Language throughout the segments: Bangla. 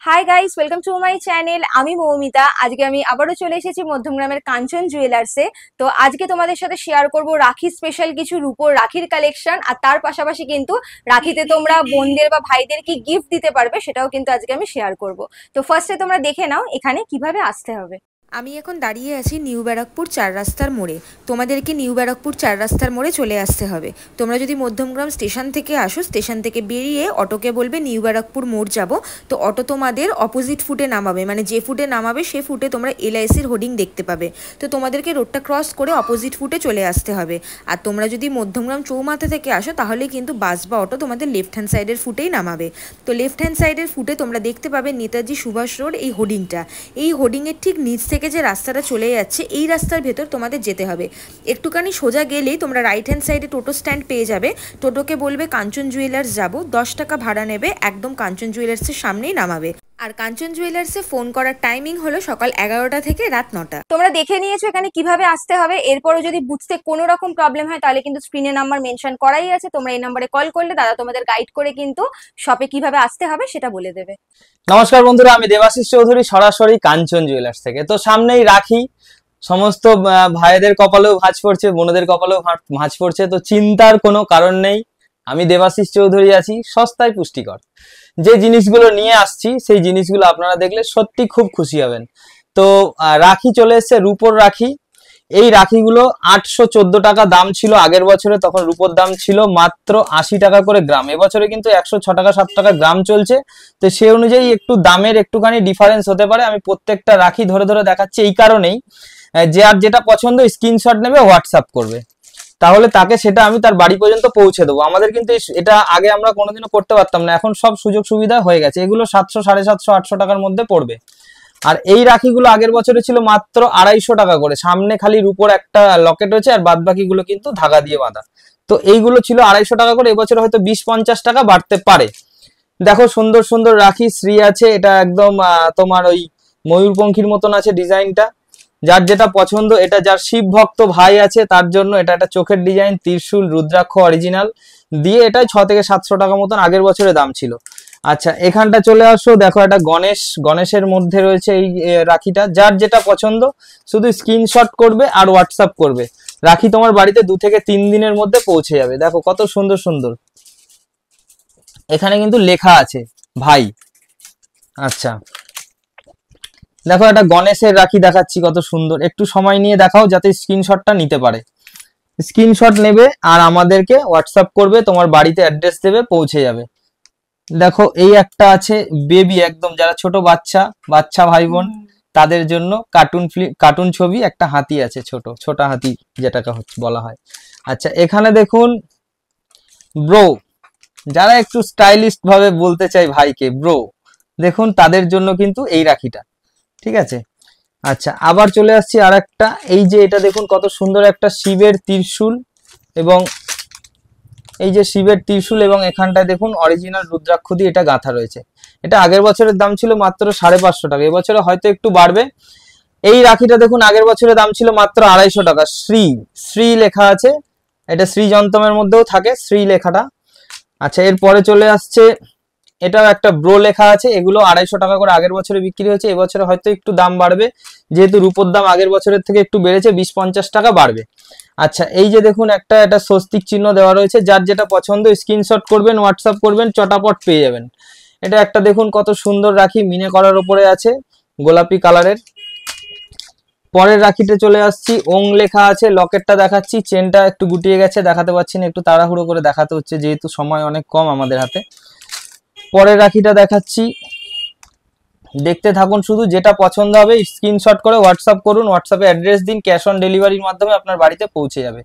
Hi guys, welcome to my channel. আমি মৌমিতা। আজকে আমি আবারও চলে এসেছি মধ্যমগ্রামের কাঞ্চন জুয়েলার্সে। তো আজকে তোমাদের সাথে শেয়ার করব রাখি স্পেশাল কিছু রূপোর রাখির কালেকশন, আর তার পাশাপাশি কিন্তু রাখিতে তোমরা বোনদের বা ভাইদের কি গিফট দিতে পারবে সেটাও কিন্তু আজকে আমি শেয়ার করব। তো ফার্স্টে তোমরা দেখে নাও এখানে কিভাবে আসতে হবে। আমি এখন দাঁড়িয়ে আছি নিউ ব্যারাকপুর ৪ রাস্তার মোড়ে। তোমাদেরকে নিউ ব্যারাকপুর ৪ রাস্তার মোড়ে চলে আসতে হবে। তোমরা যদি মধ্যমগ্রাম স্টেশন থেকে আসো, স্টেশন থেকে বেরিয়ে অটোকে বলবে নিউ ব্যারাকপুর মোড় যাব, তো অটো তোমাদের অপোজিট ফুটে নামাবে, মানে যে ফুটে নামাবে সে ফুটে তোমরা এলআইসির হোর্ডিং দেখতে পাবে। তো তোমাদেরকে রোডটা ক্রস করে অপোজিট ফুটে চলে আসতে হবে। আর তোমরা যদি মধ্যমগ্রাম চৌমাথা থেকে আসো তাহলে কিন্তু বাস বা অটো তোমাদের লেফট হ্যান্ড সাইডের ফুটেই নামাবে। তো লেফট হ্যান্ড সাইডের ফুটে তোমরা দেখতে পাবে নেতাজি সুভাষ রোড, এই হোর্ডিংটা। এই হোর্ডিংয়ের ঠিক নিচ থেকে যে রাস্তাটা চলে যাচ্ছে এই রাস্তার ভেতর তোমাদের যেতে হবে। একটুখানি সোজা গেলেই তোমরা রাইট হ্যান্ড সাইডে টোটো স্ট্যান্ড পেয়ে যাবে। টোটোকে বলবে কাঞ্চন জুয়েলার্স যাব, 10 টাকা ভাড়া নেবে, একদম কাঞ্চন জুয়েলার্সের সামনেই নামাবে। আর কাঞ্চন জুয়েলার্সে ফোন করার টাইমিং হলো সকাল 11টা থেকে রাত 9টা। তোমরা দেখে নিয়েছো এখানে কিভাবে আসতে হবে। এরপরও যদি বুঝতে কোনো রকম প্রবলেম হয় তাহলে কিন্তু স্ক্রিনে নাম্বার মেনশন করাই আছে, তোমরা এই নাম্বারে কল করলে দাদা তোমাদের গাইড করে কিন্তু শপে কিভাবে আসতে হবে সেটা বলে দেবে। নমস্কার বন্ধুরা, আমি দেবাশিস চৌধুরী, সরাসরি কাঞ্চন জুয়েলার্স থেকে। তো সামনেই রাখি, সমস্ত ভাইদের কপালেও ভাঁজ পড়ছে, বোনদের কপালেও ভাঁজ পড়ছে। তো চিন্তার কোনো কারণ নেই, আমি দেবাশিস চৌধুরী আছি সস্তায় পুষ্টিকর। যে জিনিসগুলো নিয়ে আসছি সেই জিনিসগুলো আপনারা দেখলে সত্যি খুব খুশি হবেন। তো রাখি চলে এসছে, রূপোর রাখি। এই রাখিগুলো 814 টাকা দাম ছিল আগের বছরে, তখন রূপোর দাম ছিল মাত্র 80 টাকা করে গ্রাম। এবছরে কিন্তু 106 টাকা 7 টাকা গ্রাম চলছে। তো সেই অনুযায়ী একটু দামের একটুখানি ডিফারেন্স হতে পারে। আমি প্রত্যেকটা রাখি ধরে ধরে দেখাচ্ছি এই কারণেই, যে আর যেটা পছন্দ স্ক্রিনশট নেবে, হোয়াটসঅ্যাপ করবে, তাহলে তাকে সেটা আমি তার বাড়ি পর্যন্ত পৌঁছে দেবো। আমাদের কিন্তু এটা আগে আমরা কোনোদিনও করতে পারতাম না, এখন সব সুযোগ সুবিধা হয়ে গেছে। এগুলো 700, 750, 800 টাকার মধ্যে পড়বে। আর এই রাখিগুলো আগের বছরে ছিল মাত্র 250 টাকা করে। সামনে খালি রূপোর একটা লকেট হয়েছে, আর বাদ বাকিগুলো কিন্তু ধাগা দিয়ে বাঁধা। তো এইগুলো ছিল 250 টাকা করে, এবছরে হয়তো 20-50 টাকা বাড়তে পারে। দেখো সুন্দর সুন্দর রাখি, শ্রী আছে, এটা একদম তোমার ওই ময়ূরপঙ্খীর মতন আছে ডিজাইনটা। যার যেটা পছন্দ, এটা যার শিব ভক্ত ভাই আছে তার জন্য এটা একটা চোখের ডিজাইন, ত্রিশূল, রুদ্রাক্ষ অরিজিনাল দিয়ে, এটা 600 থেকে 700 টাকা মতন আগের বছরে দাম ছিল। আচ্ছা, এখানটা চলে আসো, দেখো এটা গণেশের মধ্যে রয়েছে এই রাখিটা। যার যেটা পছন্দ শুধু স্ক্রিনশট করবে আর হোয়াটসঅ্যাপ করবে, রাখি তোমার বাড়িতে 2 থেকে 3 দিনের মধ্যে পৌঁছে যাবে। দেখো কত সুন্দর সুন্দর, এখানে কিন্তু লেখা আছে ভাই। আচ্ছা, দেখো একটা গণেশের রাখি দেখাচ্ছি, কত সুন্দর। একটু সময় নিয়ে দেখাও যাতে স্ক্রিনশটটা নিতে পারে। স্ক্রিনশট নেবে আর আমাদেরকে হোয়াটসঅ্যাপ করবে, তোমার বাড়িতে অ্যাড্রেস দেবে, পৌঁছে যাবে। দেখো এই একটা আছে বেবি, একদম যারা ছোট বাচ্চা ভাই বোন তাদের জন্য কার্টুন ছবি, একটা হাতি আছে, ছোট হাতি যেটাকে বলা হয়। আচ্ছা, এখানে দেখুন ব্রো, যারা একটু স্টাইলিস্ট ভাবে বলতে চাই ভাইকে ব্রো, দেখুন তাদের জন্য কিন্তু এই রাখিটা, ঠিক আছে। আচ্ছা, আবার চলে আসছি আর একটা, এই যে এটা দেখুন কত সুন্দর একটা শিবের ত্রিশূল, এবং এই যে শিবের ত্রিশূল, এবং এখানটায় দেখুন অরিজিনাল রুদ্রাক্ষ দিয়ে এটা গাঁথা রয়েছে। এটা আগের বছরের দাম ছিল মাত্র 550 টাকা, এবছরে হয়তো একটু বাড়বে। এই রাখিটা দেখুন আগের বছরের দাম ছিল মাত্র 250 টাকা। শ্রী লেখা আছে, এটা শ্রী যন্ত্রমের মধ্যেও থাকে শ্রী লেখাটা। আচ্ছা, এরপরে চলে আসছে, এটাও একটা ব্রো লেখা আছে। এগুলো 250 টাকা করে আগের বছরে বিক্রি হয়েছে, এবছরে হয়তো একটু দাম বাড়বে, যেহেতু রূপোর দাম আগের বছরের থেকে একটু বেড়েছে, 20-50 টাকা বাড়বে। আচ্ছা, এই যে দেখুন একটা স্বস্তিক চিহ্ন দেওয়া রয়েছে, যার যেটা পছন্দ স্ক্রিনশট করবেন, হোয়াটসঅ্যাপ করবেন, চটাপট পেয়ে যাবেন। এটা একটা দেখুন কত সুন্দর রাখি, মিনে করার উপরে আছে, গোলাপি কালারের। পরের রাখিতে চলে আসছি, ওং লেখা আছে, লকেটটা দেখাচ্ছি। চেনটা একটু গুটিয়ে গেছে, দেখাতে পাচ্ছি না, একটু তাড়াহুড়ো করে দেখাতে হচ্ছে যেহেতু সময় অনেক কম আমাদের হাতে। পরের রাখিটা দেখাচ্ছি, দেখতে থাকুন, শুধু যেটা পছন্দ হবে স্ক্রিনশট করে হোয়াটসঅ্যাপ করুন, হোয়াটসঅ্যাপে অ্যাড্রেস দিন, ক্যাশ অন ডেলিভারির মাধ্যমে আপনার বাড়িতে পৌঁছে যাবে।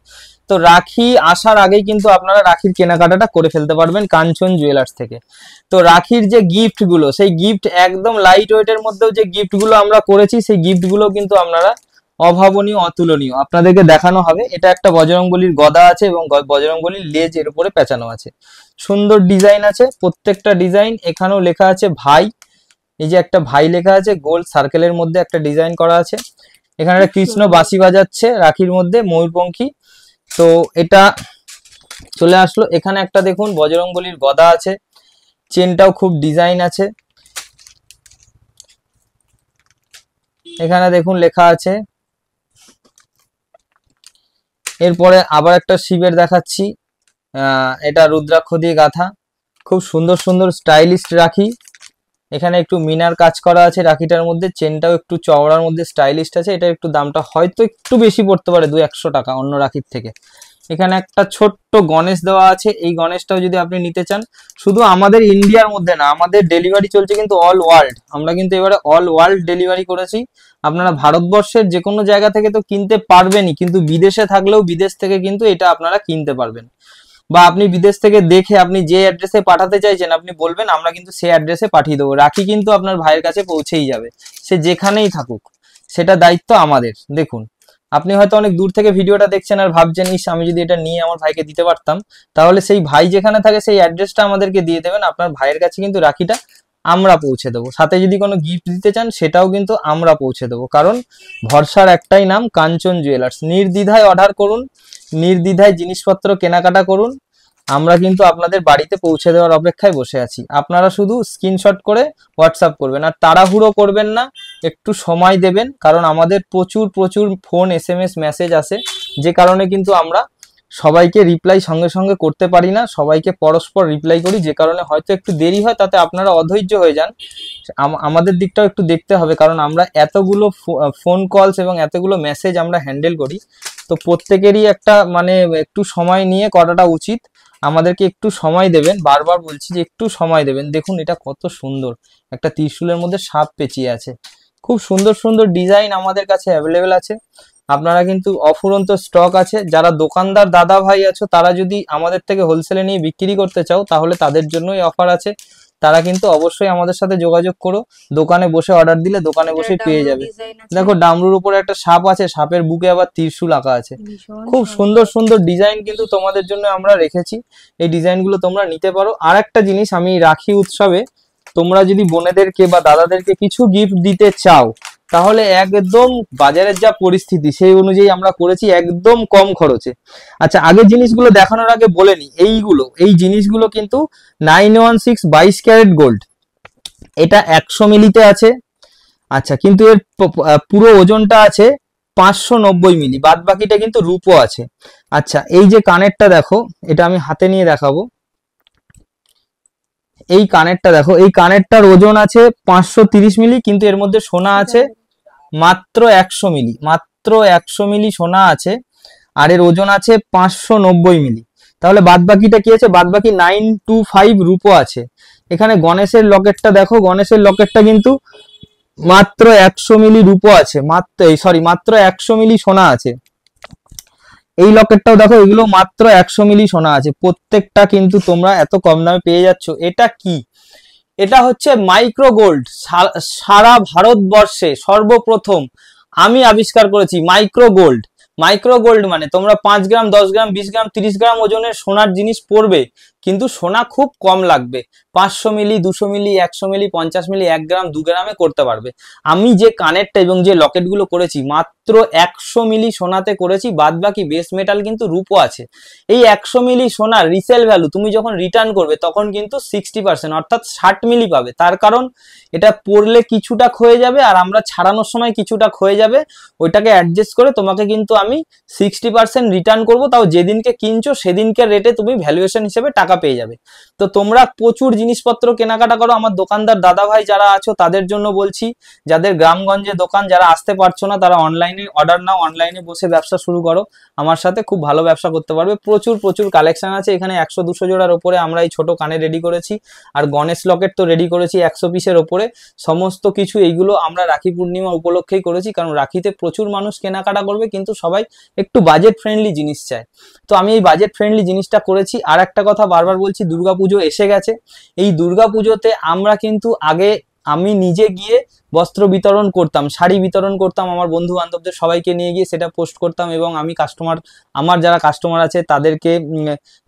তো রাখি আসার আগেই কিন্তু আপনারা রাখির কেনাকাটাটা করে ফেলতে পারবেন কাঞ্চন জুয়েলার্স থেকে। তো রাখির যে গিফটগুলো, সেই গিফট একদম লাইট ওয়েটের মধ্যেও যে গিফটগুলো আমরা করেছি, সেই গিফটগুলো কিন্তু আপনারা অভাবনীয়, অতুলনীয়, আপনাদেরকে দেখানো হবে। এটা একটা বজরংবলীর গদা আছে, এবং বজরংবলীর লেজ এর উপরে পেঁচানো আছে, সুন্দর ডিজাইন আছে প্রত্যেকটা ডিজাইন। এখানেও লেখা আছে ভাই, এই যে একটা ভাই লেখা আছে, গোল সার্কেলের মধ্যে একটা ডিজাইন করা আছে। এখানে একটা কৃষ্ণ বাঁশি বাজাচ্ছে রাখির মধ্যে, ময়ূরপঙ্খী। তো এটা চলে আসলো। এখানে একটা দেখুন বজরংবলীর গদা আছে, চেনটাও খুব ডিজাইন আছে। এখানে দেখুন লেখা আছে। এরপরে আবার একটা শিবের দেখাচ্ছি, এটা রুদ্রাক্ষ দিয়ে গাঁথা, খুব সুন্দর সুন্দর স্টাইলিশ রাখি। এখানে একটু মিনার কাজ করা আছে রাখিটার মধ্যে, চেনটাও একটু চওড়ার মধ্যে স্টাইলিশ আছে। এটা একটু দামটা হয়তো একটু বেশি পড়তে পারে, 200-100 টাকা অন্য রাখির থেকে। এখানে একটা ছোট্ট গণেশ দেওয়া আছে, এই গণেশটাও যদি আপনি নিতে চান, শুধু আমাদের ইন্ডিয়ার মধ্যে না, আমাদের ডেলিভারি চলছে কিন্তু অল ওয়ার্ল্ড। আমরা কিন্তু এবারে অল ওয়ার্ল্ড ডেলিভারি করেছি। আপনারা ভারতবর্ষের যে কোনো জায়গা থেকে তো কিনতে পারবেনই, কিন্তু বিদেশে থাকলেও বিদেশ থেকে কিন্তু এটা আপনারা কিনতে পারবেন। বা আপনি বিদেশ থেকে দেখে আপনি যে অ্যাড্রেসে পাঠাতে চাইছেন আপনি বলবেন, আমরা কিন্তু সেই অ্যাড্রেসে পাঠিয়ে দেবো। রাখি কিন্তু আপনার ভাইয়ের কাছে পৌঁছেই যাবে, সে যেখানেই থাকুক, সেটা দায়িত্ব আমাদের। দেখুন, আপনি হয়তো অনেক দূর থেকে ভিডিওটা দেখছেন আর ভাবছেন, ইস আমি যদি এটা নিয়ে আমার ভাইকে দিতে পারতাম, তাহলে সেই ভাই যেখানে থাকে সেই অ্যাড্রেসটা আমাদেরকে দিয়ে দেবেন, আপনার ভাইয়ের কাছে কিন্তু রাখিটা আমরা পৌঁছে দেবো। সাথে যদি কোনো গিফট দিতে চান সেটাও কিন্তু আমরা পৌঁছে দেবো, কারণ ভরসার একটাই নাম, কাঞ্চন জুয়েলার্স। নির্দ্বিধায় অর্ডার করুন, নির্দ্বিধায় জিনিসপত্র কেনাকাটা করুন, আমরা কিন্তু আপনাদের বাড়িতে পৌঁছে দেওয়ার অপেক্ষায় বসে আছি। আপনারা শুধু স্ক্রিনশট করে হোয়াটসঅ্যাপ করবেন, আর তাড়াহুড়ো করবেন না, একটু সময় দেবেন, কারণ আমাদের প্রচুর প্রচুর ফোন, SMS, মেসেজ আসে, যে কারণে কিন্তু আমরা সবাইকে রিপ্লাই সঙ্গে সঙ্গে করতে পারি না, সবাইকে পরস্পর রিপ্লাই করি, যে কারণে হয়তো একটু দেরি হয়, তাতে আপনারা অধৈর্য হয়ে যান। আমাদের দিকটাও একটু দেখতে হবে, কারণ আমরা এতগুলো ফোন কলস এবং এতগুলো মেসেজ আমরা হ্যান্ডেল করি, তো প্রত্যেকেরই একটা মানে একটু সময় নিয়ে করাটা উচিত। আমাদেরকে একটু সময় দেবেন, বারবার বলছি যে একটু সময় দেবেন। দেখুন এটা কত সুন্দর, একটা ত্রিশূলের মধ্যে সাপ পেঁচিয়ে আছে, খুব সুন্দর সুন্দর ডিজাইন আমাদের কাছে অ্যাভেলেবেল আছে। আপনারা কিন্তু অফুরন্ত স্টক আছে। যারা দোকানদার দাদা ভাই আছো, তারা যদি আমাদের থেকে হোলসেলে নিয়ে বিক্রি করতে চাও, তাহলে তাদের জন্যই অফার আছে। তারা কিন্তু অবশ্যই আমাদের সাথে যোগাযোগ করো, দোকানে বসে অর্ডার দিলে দোকানে বসে পেয়ে যাবে। দেখো ডামরুর উপরে একটা সাপ আছে, সাপের বুকে আবার ত্রিশূল আঁকা আছে, খুব সুন্দর সুন্দর ডিজাইন কিন্তু তোমাদের জন্য আমরা রেখেছি। এই ডিজাইনগুলো তোমরা নিতে পারো। আর একটা জিনিস, আমি রাখি উৎসবে তোমরা যদি বোনেদেরকে বা দাদাদেরকে কিছু গিফট দিতে চাও, তাহলে একদম বাজারের যা পরিস্থিতি সেই অনুযায়ী আমরা করেছি, একদম কম খরচে। আচ্ছা, আগে জিনিসগুলো দেখানোর আগে বলে নি, এই জিনিসগুলো কিন্তু 916 22 ক্যারেট গোল্ড, এটা 100 মিলিতে আছে। আচ্ছা, কিন্তু এর পুরো ওজনটা আছে 590 মিলি, বাদ বাকিটা কিন্তু রূপো আছে। আচ্ছা, এই যে কানেরটা দেখো, এটা আমি হাতে নিয়ে দেখাবো। এই কানেরটা দেখো, এই কানেরটার ওজন আছে 530 মিলি, কিন্তু এর মধ্যে সোনা আছে মাত্র 100 মিলি, মাত্র 100 মিলি সোনা আছে, আর এর ওজন আছে 590 মিলি। তাহলে বাদ বাকিটা কি আছে? বাদ বাকি 925 রূপো আছে। এখানে গণেশের লকেটটা দেখো, গণেশের লকেটটা কিন্তু মাত্র 100 মিলি রূপো আছে, মাত্র 100 মিলি সোনা আছে। এই লকেটটাও দেখো, এগুলো মাত্র 100 মিলি সোনা আছে। প্রত্যেকটা কিন্তু তোমরা এত কম দামে পেয়ে যাচ্ছ। এটা কি? এটা হচ্ছে মাইক্রো গোল্ড। সারা ভারতবর্ষে সর্বপ্রথম আমি আবিষ্কার করেছি মাইক্রো গোল্ড। মাইক্রো গোল্ড মানে তোমরা 5 গ্রাম, 10 গ্রাম, 20 গ্রাম, 30 গ্রাম ওজনের সোনার জিনিস পড়বে, কিন্তু সোনা খুব কম লাগবে। 500 মিলি, 200 মিলি, 100 মিলি, 50 মিলি, 1 গ্রাম, 2 গ্রামে করতে পারবে। আমি যে কানেরটা এবং যে লকেটগুলো করেছি মাত্র 100 মিলি সোনাতে করেছি, বাদ বাকি বেস মেটাল কিন্তু রূপো আছে। এই 100 মিলি সোনার রিসেল ভ্যালু তুমি যখন রিটার্ন করবে তখন কিন্তু 60%, অর্থাৎ 60 মিলি পাবে। তার কারণ এটা পড়লে কিছুটা ক্ষয়ে যাবে, আর আমরা ছাড়ানোর সময় কিছুটা ক্ষয়ে যাবে, ওইটাকে অ্যাডজাস্ট করে তোমাকে কিন্তু আমি 60% রিটার্ন করবো। তাও যেদিনকে কিনছো সেদিনকে রেটে তুমি ভ্যালুয়েশন হিসেবে টাকা পেয়ে যাবে। তো তোমরা প্রচুর জিনিসপত্র কেনাকাটা করো। আমার দোকানদার দাদা ভাই যারা আছো তাদের জন্য বলছি, যাদের গ্রামগঞ্জে দোকান, যারা আসতে পারছো না, তারা অনলাইনে অর্ডার নাও, অনলাইনে বসে ব্যবসা শুরু করো, আমার সাথে খুব ভালো ব্যবসা করতে পারবে। প্রচুর প্রচুর কালেকশন আছে এখানে। 100-200 জোড়ার ওপরে আমরা এই ছোট কানে রেডি করেছি, আর গণেশ লকেট তো রেডি করেছি 100 পিসের ওপরে। সমস্ত কিছু এইগুলো আমরা রাখি পূর্ণিমা উপলক্ষেই করেছি, কারণ রাখিতে প্রচুর মানুষ কেনাকাটা করবে, কিন্তু সবাই একটু বাজেট ফ্রেন্ডলি জিনিস চায়। তো আমি এই বাজেট ফ্রেন্ডলি জিনিসটা করেছি। আর একটা কথা বারবার বলছি, দুর্গাপুজো এসে গেছে। এই দুর্গাপুজোতে আমরা কিন্তু আগে আমি নিজে গিয়ে বস্ত্র বিতরণ করতাম, শাড়ি বিতরণ করতাম, আমার বন্ধু বান্ধবদের সবাইকে নিয়ে গিয়ে সেটা পোস্ট করতাম, এবং আমি আমার যারা কাস্টমার আছে তাদেরকে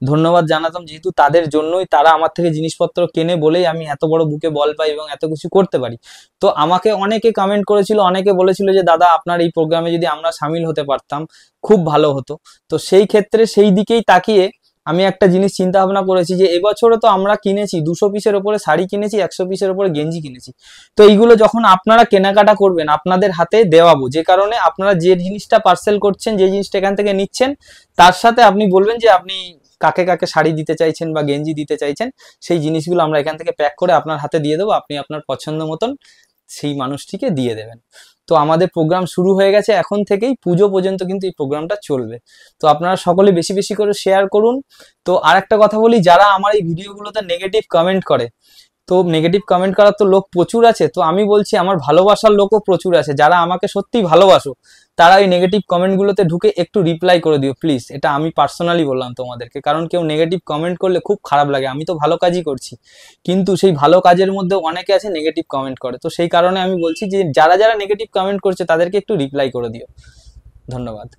ধন্যবাদ জানাতাম, যেহেতু তাদের জন্যই তারা আমার থেকে জিনিসপত্র কেনে বলেই আমি এত বড় বুকে বল পাই এবং এত কিছু করতে পারি। তো আমাকে অনেকে কমেন্ট করেছিল, অনেকে বলেছিল যে দাদা আপনার এই প্রোগ্রামে যদি আমরা সামিল হতে পারতাম খুব ভালো হতো। তো সেই ক্ষেত্রে সেই দিকেই তাকিয়ে আমি একটা জিনিস চিন্তা ভাবনা করেছি যে এবছরও তো আমরা কিনেছি 200 পিসের ওপরে শাড়ি কিনেছি, 100 পিসের ওপরে গেঞ্জি কিনেছি। তো এইগুলো যখন আপনারা কেনাকাটা করবেন আপনাদের হাতে দেওয়াবো, যে কারণে আপনারা যে জিনিসটা পার্সেল করছেন, যে জিনিসটা এখান থেকে নিচ্ছেন, তার সাথে আপনি বলবেন যে আপনি কাকে কাকে শাড়ি দিতে চাইছেন বা গেঞ্জি দিতে চাইছেন। সেই জিনিসগুলো আমরা এখান থেকে প্যাক করে আপনার হাতে দিয়ে দেবো, আপনি আপনার পছন্দ মতন সেই মানুষটিকে দিয়ে দেবেন। তো আমাদের প্রোগ্রাম শুরু হয়ে গেছে এখন থেকেই, পুজো পর্যন্ত কিন্তু এই প্রোগ্রামটা চলবে। তো আপনারা সকলে বেশি বেশি করে শেয়ার করুন। তো আর একটা কথা বলি, যারা আমার এই ভিডিওগুলোতে নেগেটিভ কমেন্ট করে, তো নেগেটিভ কমেন্ট করার তো লোক প্রচুর আছে, তো আমি বলছি আমার ভালোবাসার লোকও প্রচুর আছে। যারা আমাকে সত্যিই ভালোবাসো তারা এই নেগেটিভ কমেন্টগুলোতে ঢুকে একটু রিপ্লাই করে দিও প্লিজ। এটা আমি পার্সোনালি বললাম তোমাদেরকে, কারণ কেউ নেগেটিভ কমেন্ট করলে খুব খারাপ লাগে। আমি তো ভালো কাজই করছি, কিন্তু সেই ভালো কাজের মধ্যে অনেকে আছে নেগেটিভ কমেন্ট করে। তো সেই কারণে আমি বলছি যে যারা যারা নেগেটিভ কমেন্ট করছে তাদেরকে একটু রিপ্লাই করে দিও। ধন্যবাদ।